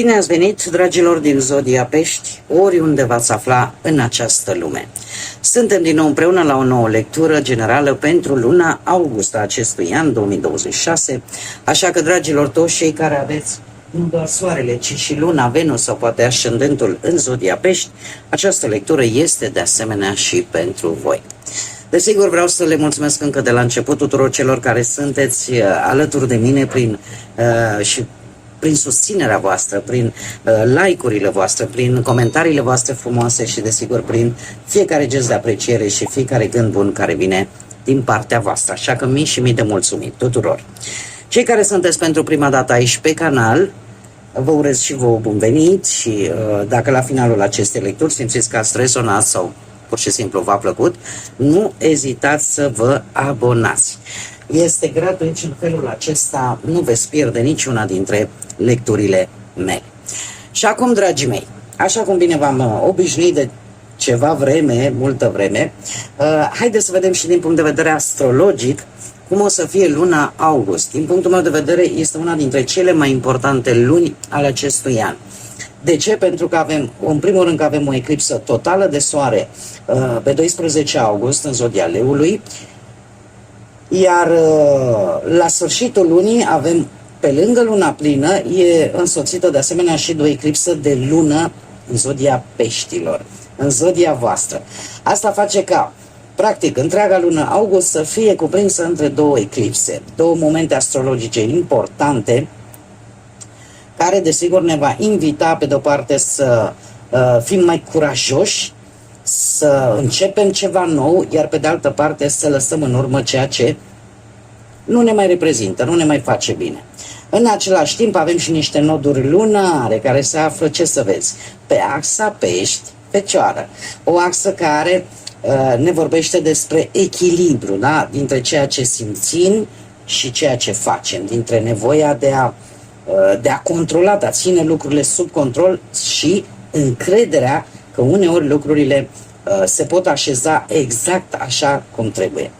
Bine ați venit, dragilor din Zodia Pești, oriunde v-ați afla în această lume. Suntem din nou împreună la o nouă lectură generală pentru luna august a acestui an 2026, așa că, dragilor, toți cei care aveți nu doar soarele, ci și luna, Venus sau poate ascendentul în Zodia Pești, această lectură este de asemenea și pentru voi. Desigur, vreau să le mulțumesc încă de la început tuturor celor care sunteți alături de mine prin susținerea voastră, prin like-urile voastre, prin comentariile voastre frumoase și, desigur, prin fiecare gest de apreciere și fiecare gând bun care vine din partea voastră. Așa că mii și mii de mulțumiri tuturor. Cei care sunteți pentru prima dată aici pe canal, vă urez și vouă bun venit și dacă la finalul acestei lecturi simțiți că ați rezonat sau pur și simplu v-a plăcut, nu ezitați să vă abonați. Este gratuit și în felul acesta nu veți pierde niciuna dintre lecturile mele. Și acum, dragii mei, așa cum bine v-am obișnuit de ceva vreme, multă vreme, haideți să vedem și din punct de vedere astrologic cum o să fie luna august. Din punctul meu de vedere, este una dintre cele mai importante luni ale acestui an. De ce? Pentru că avem, în primul rând, că avem o eclipsă totală de soare pe 12 august în Zodia Leului, iar la sfârșitul lunii avem, pe lângă luna plină, e însoțită de asemenea și de o eclipsă de lună în Zodia Peștilor, în Zodia voastră. Asta face ca, practic, întreaga lună august să fie cuprinsă între două eclipse, două momente astrologice importante, care, desigur, ne va invita, pe de-o parte, să fim mai curajoși, să începem ceva nou, iar pe de altă parte să lăsăm în urmă ceea ce nu ne mai reprezintă, nu ne mai face bine. În același timp avem și niște noduri lunare care se află, ce să vezi, pe axa Pești-Fecioară. O axă care ne vorbește despre echilibru, da? Dintre ceea ce simțim și ceea ce facem, dintre nevoia de a controla, de a ține lucrurile sub control și încrederea că uneori lucrurile se pot așeza exact așa cum trebuie.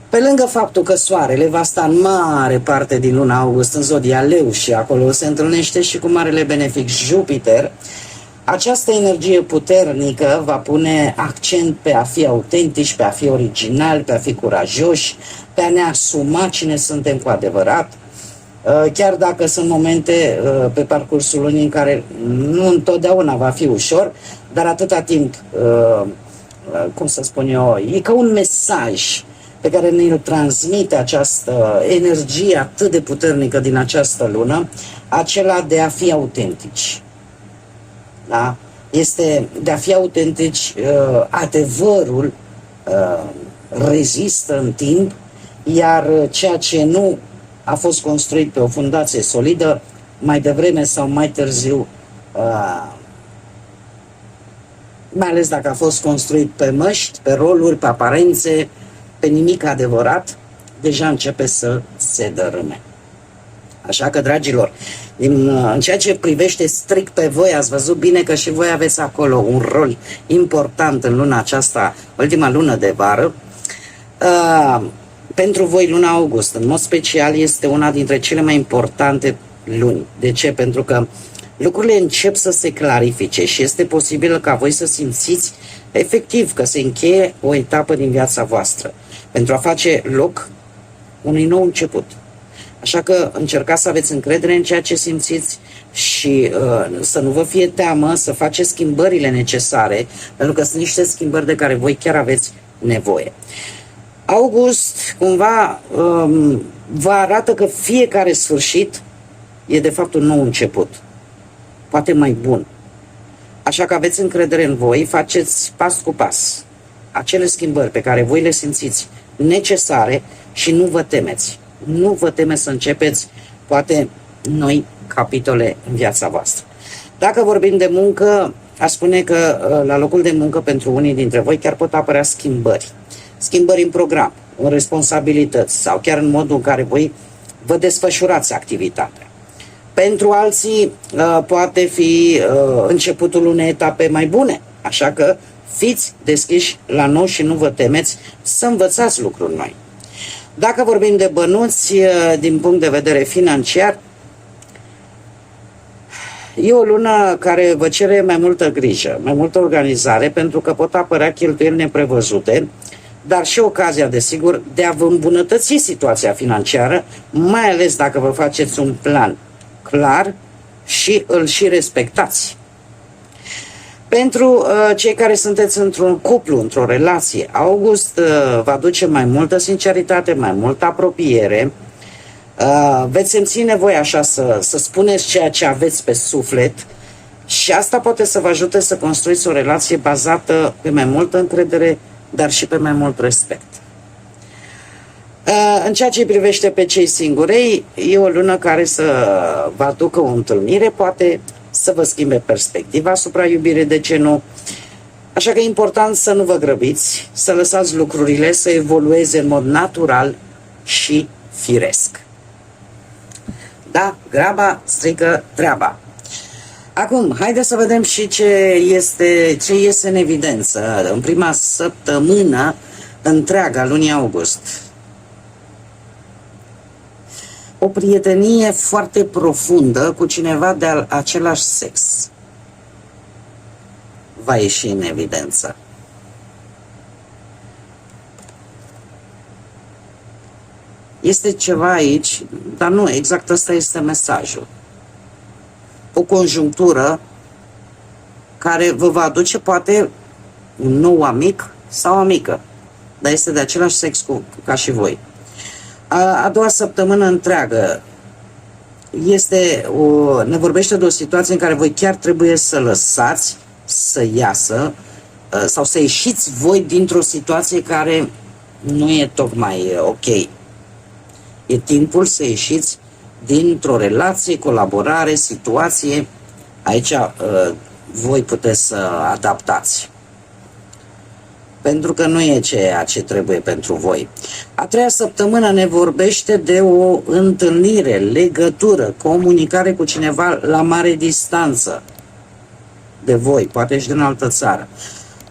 Pe lângă faptul că soarele va sta în mare parte din luna august în Zodia Leu și acolo se întâlnește și cu marele benefic Jupiter, această energie puternică va pune accent pe a fi autentici, pe a fi originali, pe a fi curajoși, pe a ne asuma cine suntem cu adevărat, chiar dacă sunt momente pe parcursul lunii în care nu întotdeauna va fi ușor, dar atâta timp, cum să spun eu, e ca un mesaj pe care ne-l transmite această energie atât de puternică din această lună, acela de a fi autentici. Da? Este de a fi autentici, adevărul rezistă în timp, iar ceea ce nu a fost construit pe o fundație solidă, mai devreme sau mai târziu, mai ales dacă a fost construit pe măști, pe roluri, pe aparențe, pe nimic adevărat, deja începe să se dărâme. Așa că, dragilor, în ceea ce privește strict pe voi, ați văzut bine că și voi aveți acolo un rol important în luna aceasta, ultima lună de vară. Pentru voi, luna august, în mod special, este una dintre cele mai importante luni. De ce? Pentru că lucrurile încep să se clarifice și este posibil ca voi să simțiți efectiv că se încheie o etapă din viața voastră pentru a face loc unui nou început. Așa că încercați să aveți încredere în ceea ce simțiți și să nu vă fie teamă să faceți schimbările necesare, pentru că sunt niște schimbări de care voi chiar aveți nevoie. August, cumva, vă arată că fiecare sfârșit e de fapt un nou început, poate mai bun. Așa că aveți încredere în voi, faceți pas cu pas acele schimbări pe care voi le simțiți necesare și nu vă temeți. Nu vă temeți să începeți, poate, noi capitole în viața voastră. Dacă vorbim de muncă, aș spune că la locul de muncă pentru unii dintre voi chiar pot apărea schimbări. Schimbări în program, în responsabilități sau chiar în modul în care voi vă desfășurați activitatea. Pentru alții poate fi începutul unei etape mai bune, așa că fiți deschiși la nou și nu vă temeți să învățați lucruri noi. Dacă vorbim de bănuți din punct de vedere financiar, E o lună care vă cere mai multă grijă, mai multă organizare, pentru că pot apărea cheltuieli neprevăzute, dar și ocazia, desigur, de a vă îmbunătăți situația financiară, mai ales dacă vă faceți un plan clar și îl și respectați. Pentru cei care sunteți într-un cuplu, într-o relație, august va aduce mai multă sinceritate, mai multă apropiere. Veți simți nevoia așa să spuneți ceea ce aveți pe suflet și asta poate să vă ajute să construiți o relație bazată pe mai multă încredere, dar și pe mai mult respect. În ceea ce îi privește pe cei singurei, e o lună care să vă aducă o întâlnire, poate să vă schimbe perspectiva asupra iubirii, de ce nu? Așa că e important să nu vă grăbiți, să lăsați lucrurile să evolueze în mod natural și firesc. Da, graba strică treaba. Acum, haideți să vedem și ce iese în evidență în prima săptămână întreagă a lunii august. O prietenie foarte profundă cu cineva de același sex va ieși în evidență. Este ceva aici, dar nu, exact ăsta este mesajul. O conjunctură care vă va aduce poate un nou amic sau amică, dar este de același sex ca și voi. A doua săptămână întreagă ne vorbește de o situație în care voi chiar trebuie să lăsați să iasă sau să ieșiți voi dintr-o situație care nu e tocmai ok. E timpul să ieșiți dintr-o relație, colaborare, situație. Aici voi puteți să adaptați. Pentru că nu e ceea ce trebuie pentru voi. A treia săptămână ne vorbește de o întâlnire, legătură, comunicare cu cineva la mare distanță de voi, poate și din altă țară.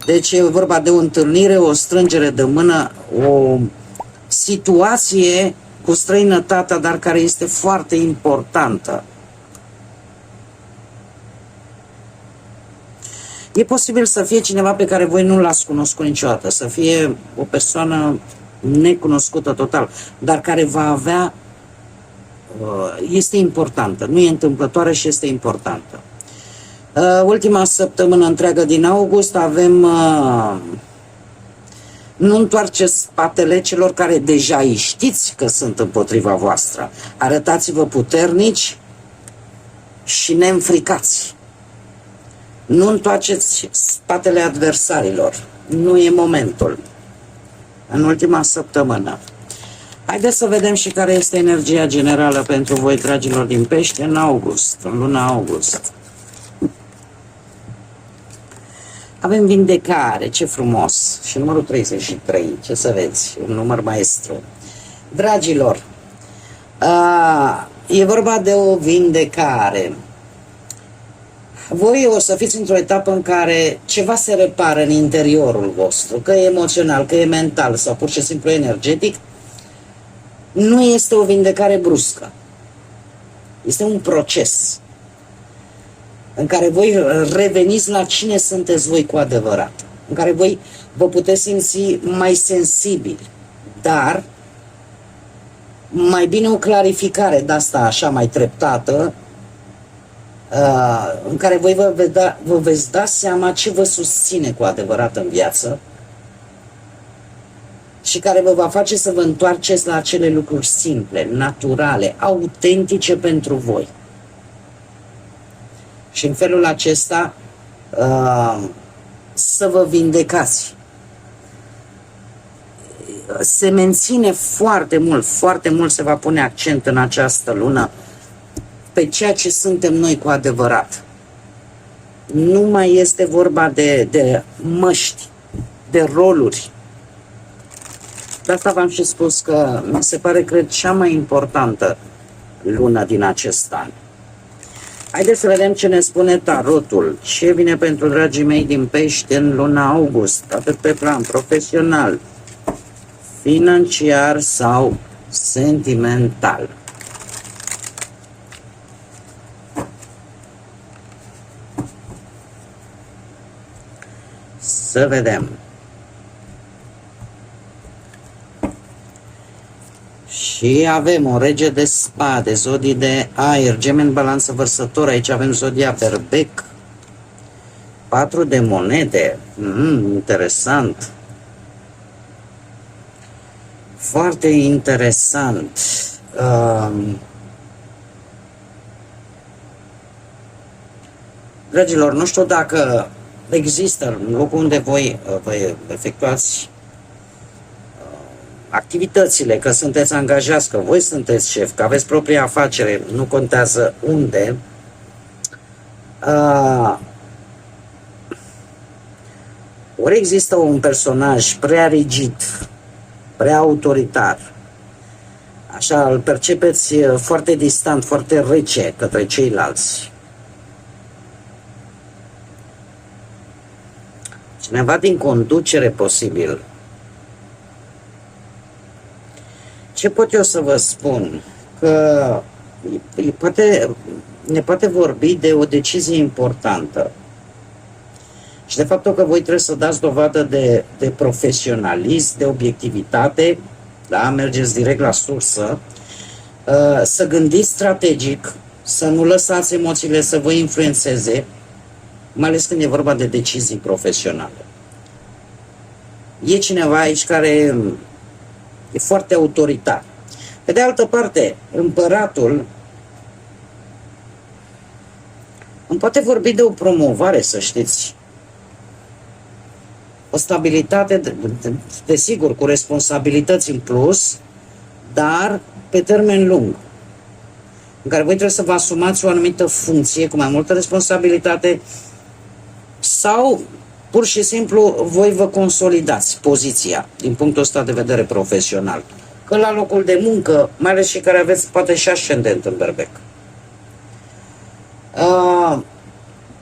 Deci e vorba de o întâlnire, o strângere de mână, o situație cu străinătatea, dar care este foarte importantă. E posibil să fie cineva pe care voi nu l-ați cunoscut niciodată, să fie o persoană necunoscută total, dar care va avea, este importantă, nu e întâmplătoare și este importantă. Ultima săptămână întreagă din august avem nu întoarceți spatele celor care deja îi știți că sunt împotriva voastră. Arătați-vă puternici și neînfricați. Nu întoarceți spatele adversarilor. Nu e momentul. În ultima săptămână. Haideți să vedem și care este energia generală pentru voi, dragilor din Pește, în august, în luna august. Avem vindecare, ce frumos. Și numărul 33, ce să vezi, un număr maestru. Dragilor, e vorba de o vindecare. Voi o să fiți într-o etapă în care ceva se repară în interiorul vostru, că e emoțional, că e mental sau pur și simplu energetic. Nu este o vindecare bruscă. Este un proces în care voi reveniți la cine sunteți voi cu adevărat, în care voi vă puteți simți mai sensibili, dar mai bine o clarificare de asta așa mai treptată, în care voi vă veți da seama ce vă susține cu adevărat în viață și care vă va face să vă întoarceți la acele lucruri simple, naturale, autentice pentru voi. Și în felul acesta să vă vindecați. Se menține foarte mult se va pune accent în această lună pe ceea ce suntem noi cu adevărat. Nu mai este vorba de măști, de roluri. De asta v-am și spus că mi se pare, cred, cea mai importantă lună din acest an. Haideți să vedem ce ne spune tarotul. Ce vine pentru dragii mei din Pești în luna august, atât pe plan profesional, financiar sau sentimental. Să vedem. Și avem o rege de spade, zodii de aer, Gemeni, Balanță, Vărsător. Aici avem zodia Berbec. 4 de monede. Interesant. Foarte interesant. Dragilor, nu știu dacă există în locul unde voi efectuați activitățile, că sunteți angajați, că voi sunteți șef, că aveți propria afacere, nu contează unde, ori există un personaj prea rigid, prea autoritar, așa, îl percepeți foarte distant, foarte rece către ceilalți. Cineva din conducere posibil. Ce pot eu să vă spun? Că ne poate vorbi de o decizie importantă. Și de faptul că voi trebuie să dați dovadă de profesionalism, de obiectivitate, da? Mergeți direct la sursă, să gândiți strategic, să nu lăsați emoțiile să vă influențeze, mai ales când e vorba de decizii profesionale. E cineva aici care e foarte autoritar. Pe de altă parte, împăratul îmi poate vorbi de o promovare, să știți. O stabilitate, desigur, cu responsabilități în plus, dar pe termen lung, în care voi trebuie să vă asumați o anumită funcție cu mai multă responsabilitate sau pur și simplu voi vă consolidați poziția din punctul ăsta de vedere profesional. Că la locul de muncă, mai ales și care aveți poate și ascendent în berbec.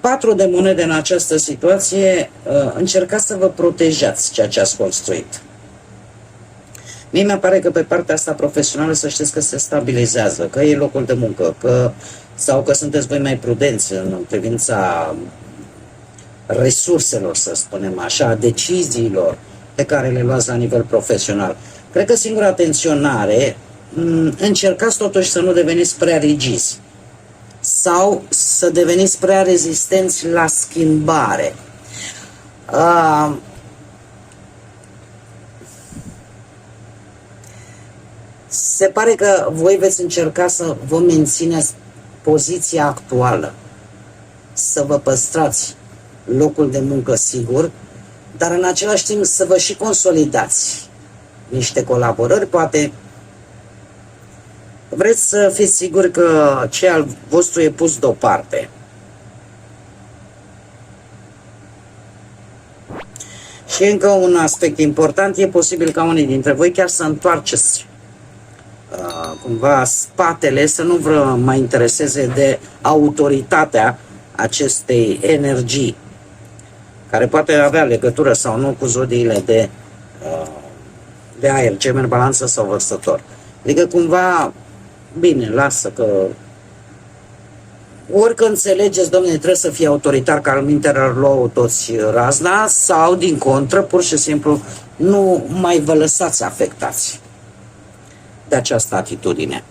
4 de monede în această situație, încercați să vă protejați ceea ce ați construit. Mie mi-apare că pe partea asta profesională să știți că se stabilizează, că e locul de muncă, sau că sunteți voi mai prudenți în privința resurselor, să spunem așa, deciziilor pe care le luați la nivel profesional. Cred că singura atenționare, încercați totuși să nu deveniți prea rigizi sau să deveniți prea rezistenți la schimbare. Se pare că voi veți încerca să vă mențineți poziția actuală, să vă păstrați locul de muncă sigur, dar în același timp să vă și consolidați niște colaborări, poate vreți să fiți siguri că ce al vostru e pus deoparte. Și încă un aspect important, e posibil ca unii dintre voi chiar să întoarceți cumva spatele, să nu vă mai intereseze de autoritatea acestei energii, care poate avea legătură sau nu cu zodiile de aer, Gemeni, Balanță sau Vărsător. Adică cumva, bine, lasă că ori că înțelegeți, domnule, trebuie să fie autoritar, că alminteri ar lua toți razna, sau din contră, pur și simplu, nu mai vă lăsați afectați de această atitudine.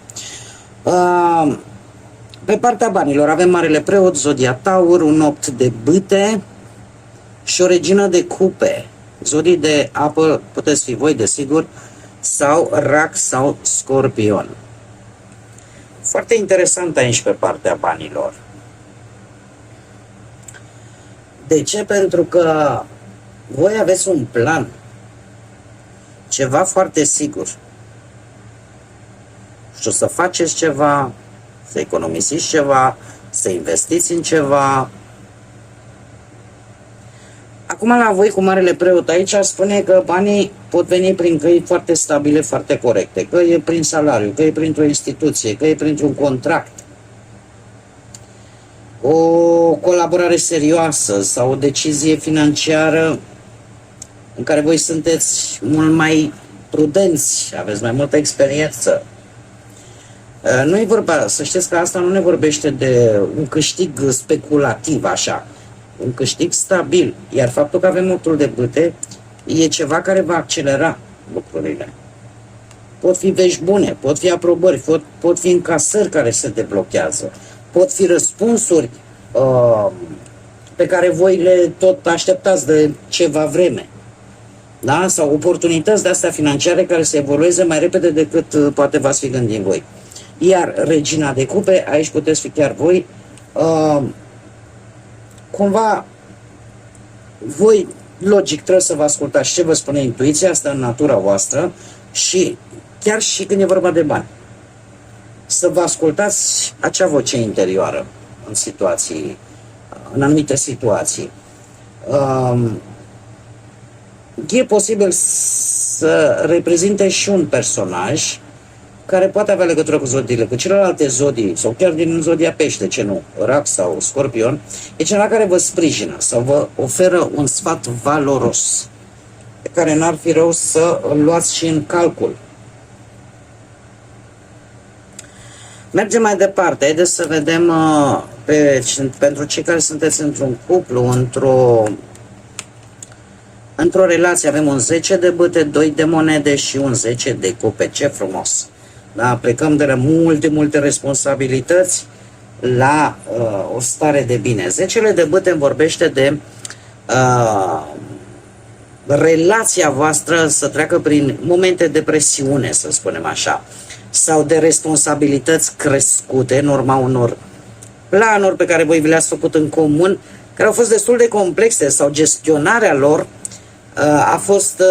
Pe partea banilor avem Marele Preot, zodia Taur, un 8 de bâte și o regină de cupe. Zodii de apă puteți fi voi, desigur, sau Rac sau Scorpion. Foarte interesant aici pe partea banilor. De ce? Pentru că voi aveți un plan, ceva foarte sigur. Și să faceți ceva, să economisiți ceva, să investiți în ceva. Acum la voi cu Marele Preot aici spune că banii pot veni prin căi foarte stabile, foarte corecte. Că e prin salariu, că e printr-o instituție, că e printr-un contract. O colaborare serioasă sau o decizie financiară în care voi sunteți mult mai prudenți, aveți mai multă experiență. Nu e vorba, să știți că asta nu ne vorbește de un câștig speculativ așa. un câștig stabil, iar faptul că avem motul de bâte e ceva care va accelera lucrurile. Pot fi vești bune, pot fi aprobări, pot fi încasări care se deblochează, pot fi răspunsuri pe care voi le tot așteptați de ceva vreme. Da? Sau oportunități de astea financiare care se evolueze mai repede decât poate v-ați fi gândit voi. Iar regina de cupe, aici puteți fi chiar voi, cumva voi, logic, trebuie să vă ascultați ce vă spune intuiția, asta în natura voastră, și chiar și când e vorba de bani. Să vă ascultați acea voce interioară în situații, în anumite situații. E posibil să reprezinte și un personaj care poate avea legătură cu zodiile, cu celelalte zodii, sau chiar din zodia Pește, ce nu, Rac sau Scorpion, e cineva care vă sprijină sau vă oferă un sfat valoros, pe care n-ar fi rău să îl luați și în calcul. Mergem mai departe, haideți să vedem pentru cei care sunteți într-un cuplu, într-o relație, avem un 10 de bâte, 2 de monede și un 10 de cupe. Ce frumos! Da? Plecăm de la multe responsabilități la o stare de bine. 10 de bâte îmi vorbește de relația voastră să treacă prin momente de presiune, să spunem așa, sau de responsabilități crescute în urma unor planuri pe care voi vi le-ați făcut în comun, care au fost destul de complexe sau gestionarea lor a fost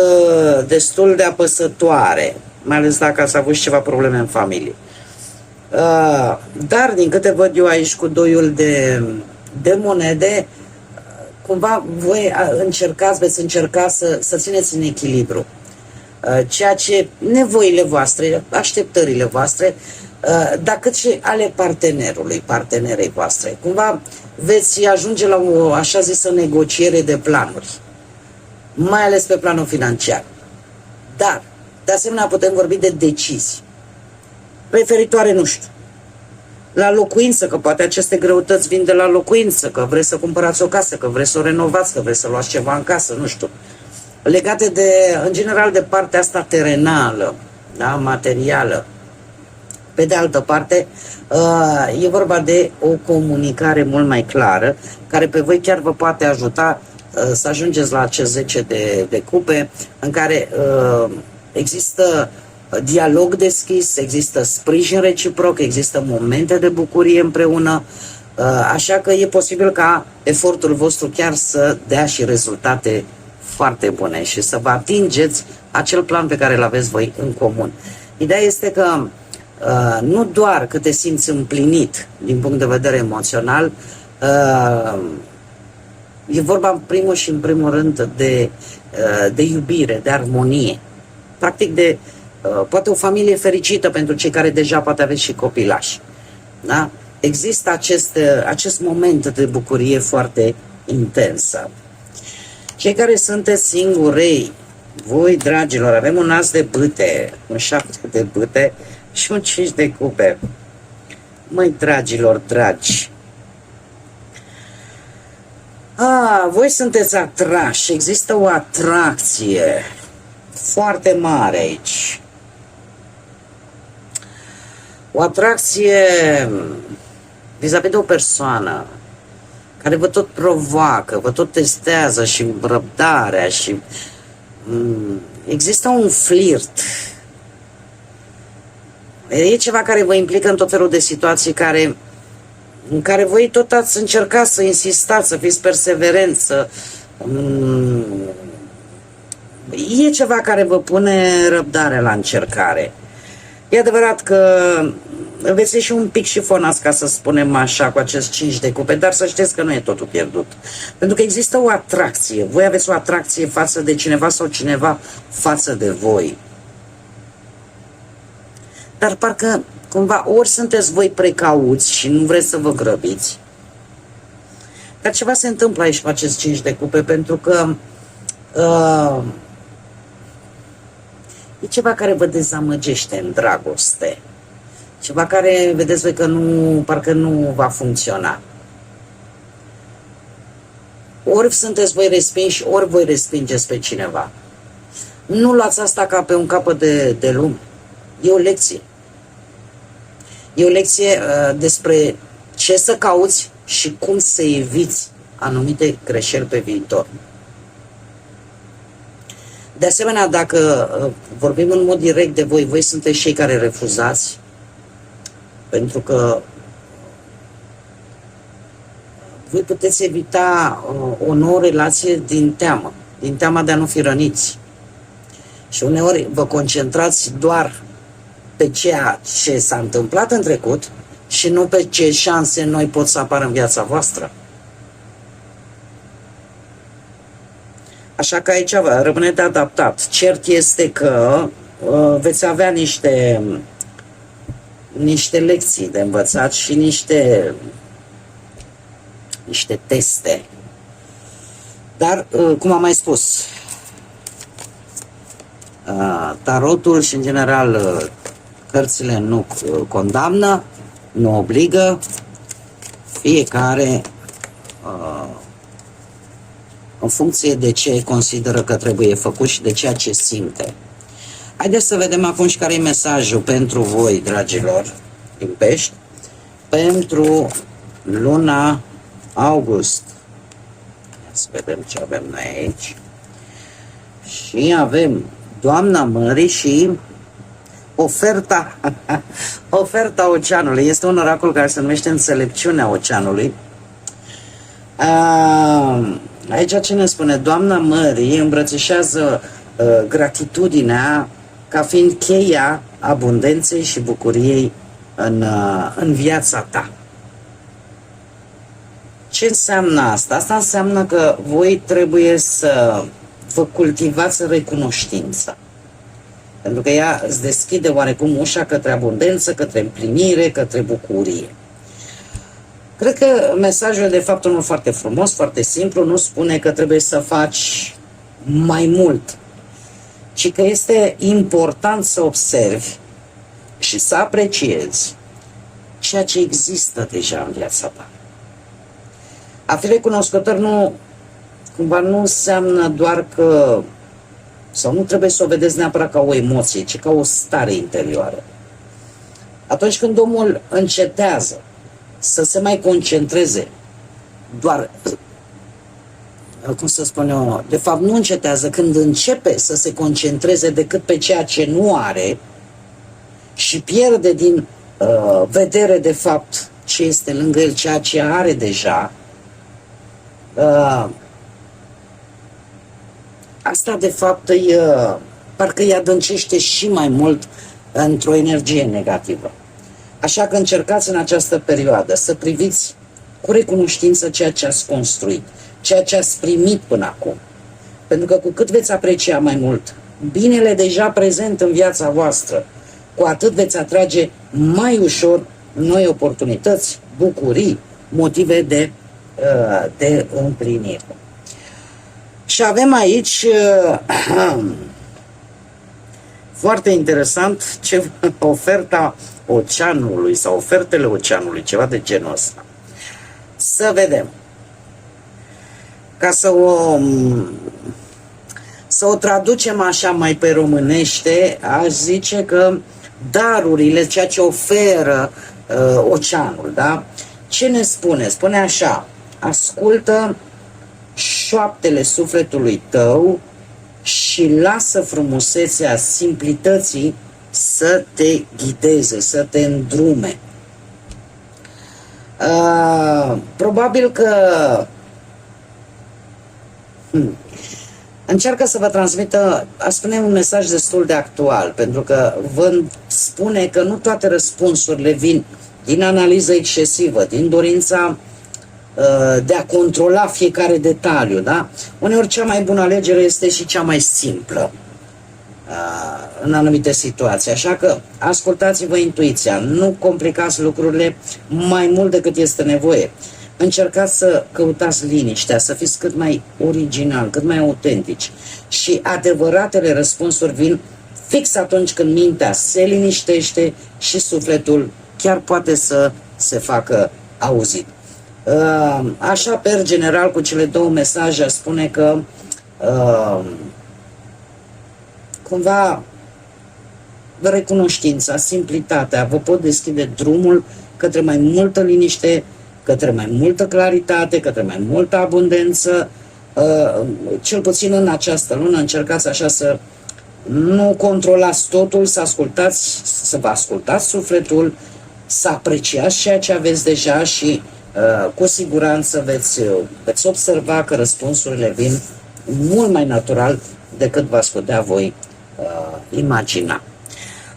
destul de apăsătoare, mai ales dacă ați avut și ceva probleme în familie. Dar, din câte văd eu aici cu doiul de monede, cumva voi veți încerca să țineți în echilibru ceea ce nevoile voastre, așteptările voastre, dar cât și ale partenerei voastre. Cumva veți ajunge la o așa zisă negociere de planuri, mai ales pe planul financiar. Dar, de asemenea, putem vorbi de decizii referitoare, nu știu, la locuință, că poate aceste greutăți vin de la locuință, că vreți să cumpărați o casă, că vreți să o renovați, că vreți să luați ceva în casă, nu știu. Legate în general, de partea asta terenală, da, materială. Pe de altă parte, e vorba de o comunicare mult mai clară, care pe voi chiar vă poate ajuta să ajungeți la acest 10 de cupe, în care există dialog deschis, există sprijin reciproc, există momente de bucurie împreună, așa că e posibil ca efortul vostru chiar să dea și rezultate foarte bune și să vă atingeți acel plan pe care îl aveți voi în comun. Ideea este că nu doar că te simți împlinit din punct de vedere emoțional, e vorba în primul rând de iubire, de armonie, practic de poate o familie fericită pentru cei care deja poate aveți și copilași. Da? Există acest moment de bucurie foarte intensă. Cei care sunteți singurei, voi, dragilor, avem un as de bâte, un 7 de bâte și un 5 de cupe. Măi, dragilor, dragi, voi sunteți atrași, există o atracție foarte mare aici. O atracție vis-a-vis de o persoană care vă tot provoacă, vă tot testează și răbdarea și există un flirt. E ceva care vă implică în tot felul de situații în care voi tot ați încercat să insistați, să fiți perseverenți, e ceva care vă pune răbdare la încercare. E adevărat că veți ieși un pic șifonați, ca să spunem așa, cu acest 5 de cupe, dar să știți că nu e totul pierdut. Pentru că există o atracție. Voi aveți o atracție față de cineva sau cineva față de voi. Dar parcă cumva ori sunteți voi precauți și nu vreți să vă grăbiți. Dar ceva se întâmplă aici cu acest 5 de cupe, pentru că e ceva care vă dezamăgește în dragoste. Ceva care, vedeți voi, că parcă nu va funcționa. Ori sunteți voi respinși, ori voi respingeți pe cineva. Nu luați asta ca pe un capăt de lume. E o lecție. E o lecție despre ce să cauți și cum să eviți anumite greșeli pe viitor. De asemenea, dacă vorbim în mod direct de voi, voi sunteți cei care refuzați, pentru că voi puteți evita o nouă relație din teama de a nu fi răniți. Și uneori vă concentrați doar pe ceea ce s-a întâmplat în trecut și nu pe ce șanse noi pot să apară în viața voastră. Așa că aici rămâne de adaptat. Cert este că veți avea niște lecții de învățat și niște teste. Dar, cum am mai spus, tarotul și, în general, cărțile nu condamnă, nu obligă, fiecare în funcție de ce consideră că trebuie făcut și de ceea ce simte. Haideți să vedem acum și care e mesajul pentru voi, dragilor, din Pești, pentru luna august. Ia să vedem ce avem noi aici. Și avem Doamna Mării și oferta oceanului. Este un oracol care se numește Înțelepciunea oceanului. Aici ce ne spune? Doamna Mării îmbrățișează gratitudinea ca fiind cheia abundenței și bucuriei în viața ta. Ce înseamnă asta? Asta înseamnă că voi trebuie să vă cultivați recunoștința. Pentru că ea îți deschide oarecum ușa către abundență, către împlinire, către bucurie. Cred că mesajul e de fapt unul foarte frumos, foarte simplu, nu spune că trebuie să faci mai mult, ci că este important să observi și să apreciezi ceea ce există deja în viața ta. A fi recunoscător nu înseamnă doar că, sau nu trebuie să o vedeți neapărat ca o emoție, ci ca o stare interioară. Atunci când omul încetează să se mai concentreze doar, cum să spun eu, de fapt nu încetează, când începe să se concentreze decât pe ceea ce nu are și pierde din vedere de fapt ce este lângă el, ceea ce are deja, asta de fapt parcă îi adâncește și mai mult într-o energie negativă. Așa că încercați în această perioadă să priviți cu recunoștință ceea ce ați construit, ceea ce ați primit până acum. Pentru că cu cât veți aprecia mai mult binele deja prezent în viața voastră, cu atât veți atrage mai ușor noi oportunități, bucurii, motive de împlinire. Și avem aici foarte interesant oferta oceanului sau ofertele oceanului, ceva de genul ăsta. Să vedem. Ca să o traducem așa mai pe românește, aș zice că darurile, ceea ce oferă oceanul, da? Ce ne spune? Spune așa: ascultă șoaptele sufletului tău și lasă frumusețea simplității să te ghideze, să te îndrume. Probabil că încearcă să vă transmită, aș spune, un mesaj destul de actual, pentru că vă spune că nu toate răspunsurile vin din analiză excesivă, din dorința de a controla fiecare detaliu, da? Uneori cea mai bună alegere este și cea mai simplă în anumite situații. Așa că ascultați-vă intuiția, nu complicați lucrurile mai mult decât este nevoie. Încercați să căutați liniștea, să fiți cât mai original, cât mai autentici. Și adevăratele răspunsuri vin fix atunci când mintea se liniștește și sufletul chiar poate să se facă auzit. Așa, per general, cu cele două mesaje, spune că cumva recunoștința, simplitatea vă pot deschide drumul către mai multă liniște, către mai multă claritate, către mai multă abundență. Cel puțin în această lună încercați așa să nu controlați totul, să vă ascultați sufletul, să apreciați ceea ce aveți deja și cu siguranță veți observa că răspunsurile vin mult mai natural decât v-ați putea voi imagina.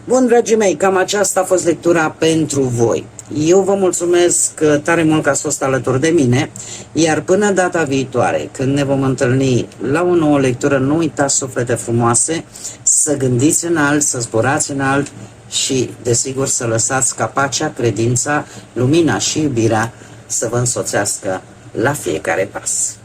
Bun, dragii mei, cam aceasta a fost lectura pentru voi. Eu vă mulțumesc tare mult că ați fost alături de mine, iar până data viitoare, când ne vom întâlni la o nouă lectură, nu uitați, suflete frumoase, să gândiți înalt, să zburați înalt și, desigur, să lăsați ca pacea, credința, lumina și iubirea să vă însoțească la fiecare pas.